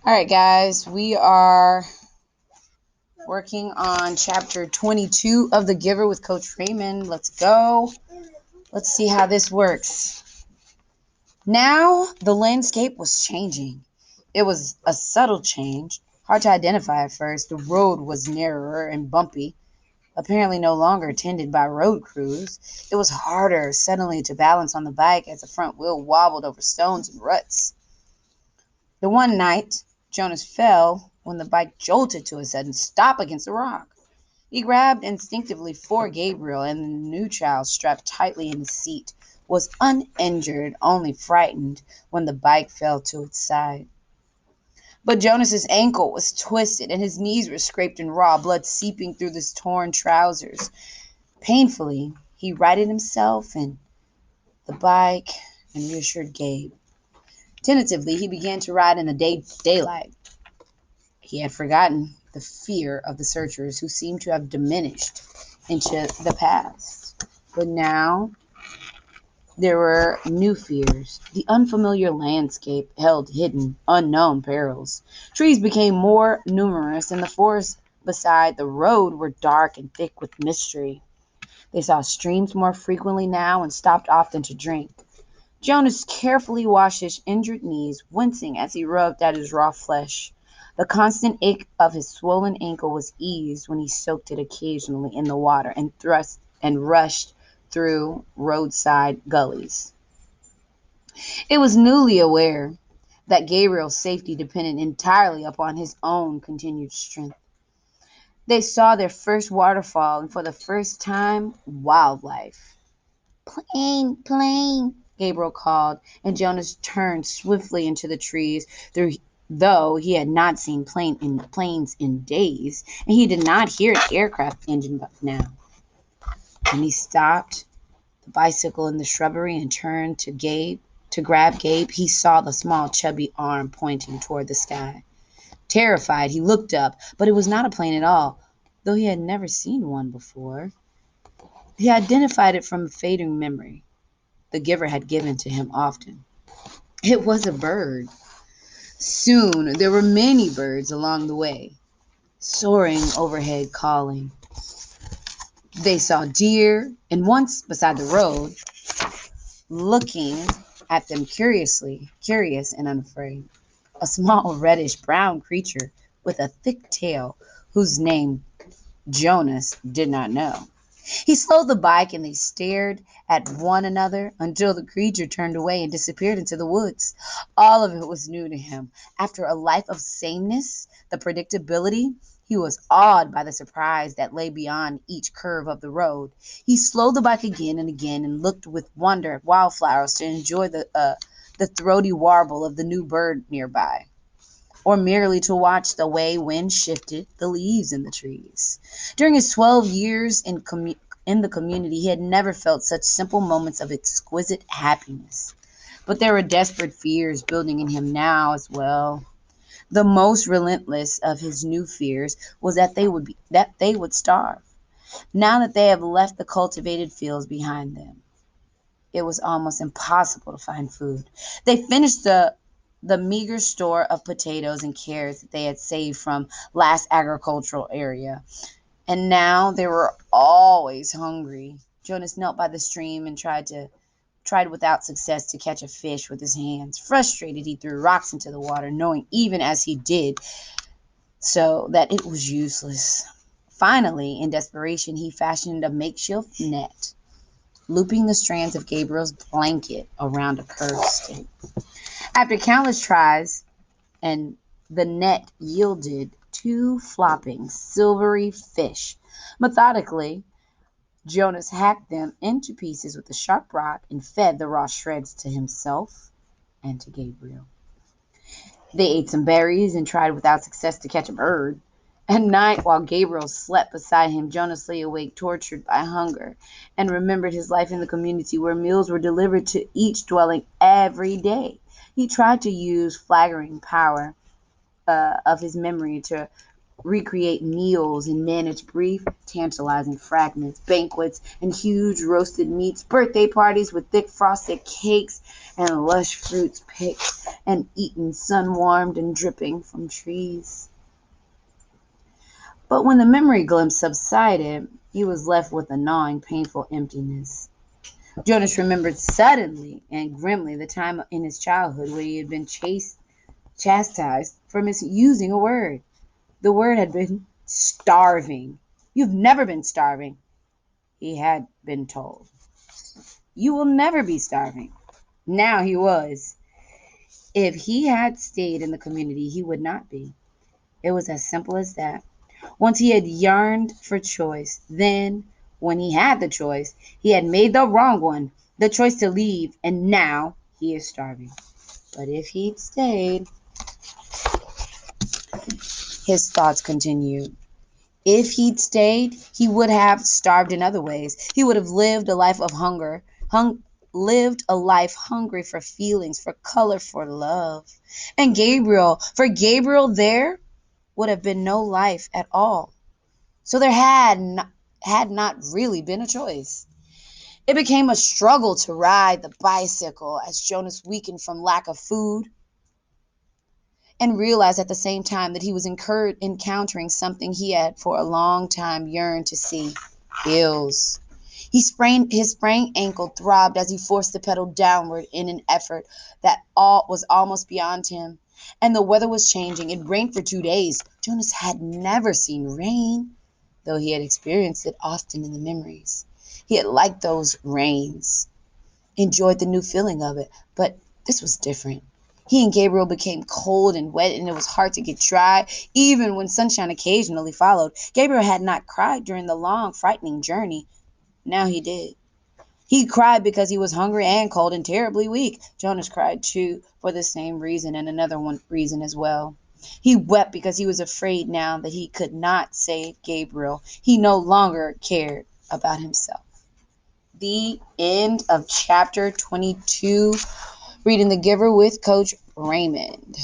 All right, guys, we are working on chapter 22 of The Giver with Coach Raymond. Let's go. Let's see how this works. Now, the landscape was changing. It was a subtle change, hard to identify at first. The road was narrower and bumpy, apparently no longer tended by road crews. It was harder suddenly to balance on the bike as the front wheel wobbled over stones and ruts. The one night, Jonas fell when the bike jolted to a sudden stop against a rock. He grabbed instinctively for Gabriel, and the new child, strapped tightly in the seat, was uninjured, only frightened when the bike fell to its side. But Jonas's ankle was twisted, and his knees were scraped and raw blood seeping through his torn trousers. Painfully, he righted himself and the bike and reassured Gabe. Tentatively, he began to ride in the daylight. He had forgotten the fear of the searchers, who seemed to have diminished into the past. But now there were new fears. The unfamiliar landscape held hidden, unknown perils. Trees became more numerous, and the forests beside the road were dark and thick with mystery. They saw streams more frequently now and stopped often to drink. Jonas carefully washed his injured knees, wincing as he rubbed at his raw flesh. The constant ache of his swollen ankle was eased when he soaked it occasionally in the water and rushed through roadside gullies. It was newly aware that Gabriel's safety depended entirely upon his own continued strength. They saw their first waterfall and for the first time wildlife. "Plane, plane," Gabriel called, and Jonas turned swiftly into the trees, though he had not seen planes in days, and he did not hear an aircraft engine now. When he stopped the bicycle in the shrubbery and turned to grab Gabe, he saw the small, chubby arm pointing toward the sky. Terrified, he looked up, but it was not a plane at all, though he had never seen one before. He identified it from a fading memory the giver had given to him often. It was a bird. Soon there were many birds along the way, soaring overhead calling. They saw deer, and once beside the road, looking at them curious and unafraid. A small reddish brown creature with a thick tail, whose name Jonas did not know. He slowed the bike and they stared at one another until the creature turned away and disappeared into the woods. All of it was new to him. After a life of sameness, the predictability, he was awed by the surprise that lay beyond each curve of the road. He slowed the bike again and looked with wonder at wildflowers to enjoy the throaty warble of the new bird nearby, or merely to watch the way wind shifted the leaves in the trees. During his 12 years in the community, he had never felt such simple moments of exquisite happiness. But there were desperate fears building in him now as well. The most relentless of his new fears was that they would starve. Now that they have left the cultivated fields behind them, it was almost impossible to find food. They finished the meager store of potatoes and carrots that they had saved from last agricultural area, and now they were always hungry. Jonas knelt by the stream and tried without success to catch a fish with his hands. Frustrated, he threw rocks into the water, knowing even as he did so that it was useless. Finally, in desperation, he fashioned a makeshift net, looping the strands of Gabriel's blanket around a curved stick. After countless tries, and the net yielded two flopping, silvery fish. Methodically, Jonas hacked them into pieces with a sharp rock and fed the raw shreds to himself and to Gabriel. They ate some berries and tried without success to catch a bird. At night, while Gabriel slept beside him, Jonas lay awake, tortured by hunger, and remembered his life in the community where meals were delivered to each dwelling every day. He tried to use flagging power of his memory to recreate meals and manage brief, tantalizing fragments, banquets and huge roasted meats, birthday parties with thick frosted cakes and lush fruits picked and eaten, sun-warmed and dripping from trees. But when the memory glimpse subsided, he was left with a gnawing, painful emptiness. Jonas remembered suddenly and grimly the time in his childhood when he had been chastised for misusing a word. The word had been starving. You've never been starving, he had been told. You will never be starving. Now he was. If he had stayed in the community, he would not be. It was as simple as that. Once he had yearned for choice, then, when he had the choice, he had made the wrong one, the choice to leave, and now he is starving. But if he'd stayed, his thoughts continued. If he'd stayed, he would have starved in other ways. He would have lived a life of hunger, lived a life hungry for feelings, for color, for love. And for Gabriel, there would have been no life at all. So there had not really been a choice. It became a struggle to ride the bicycle as Jonas weakened from lack of food and realized at the same time that he was encountering something he had for a long time yearned to see: hills. His sprained ankle throbbed as he forced the pedal downward in an effort that was almost beyond him. And the weather was changing. It rained for 2 days. Jonas had never seen rain, though he had experienced it often in the memories. He had liked those rains, enjoyed the new feeling of it, but this was different. He and Gabriel became cold and wet, and it was hard to get dry, even when sunshine occasionally followed. Gabriel had not cried during the long, frightening journey. Now he did. He cried because he was hungry and cold and terribly weak. Jonas cried too, for the same reason and another reason as well. He wept because he was afraid now that he could not save Gabriel. He no longer cared about himself. The end of chapter 22. Reading The Giver with Coach Raymond.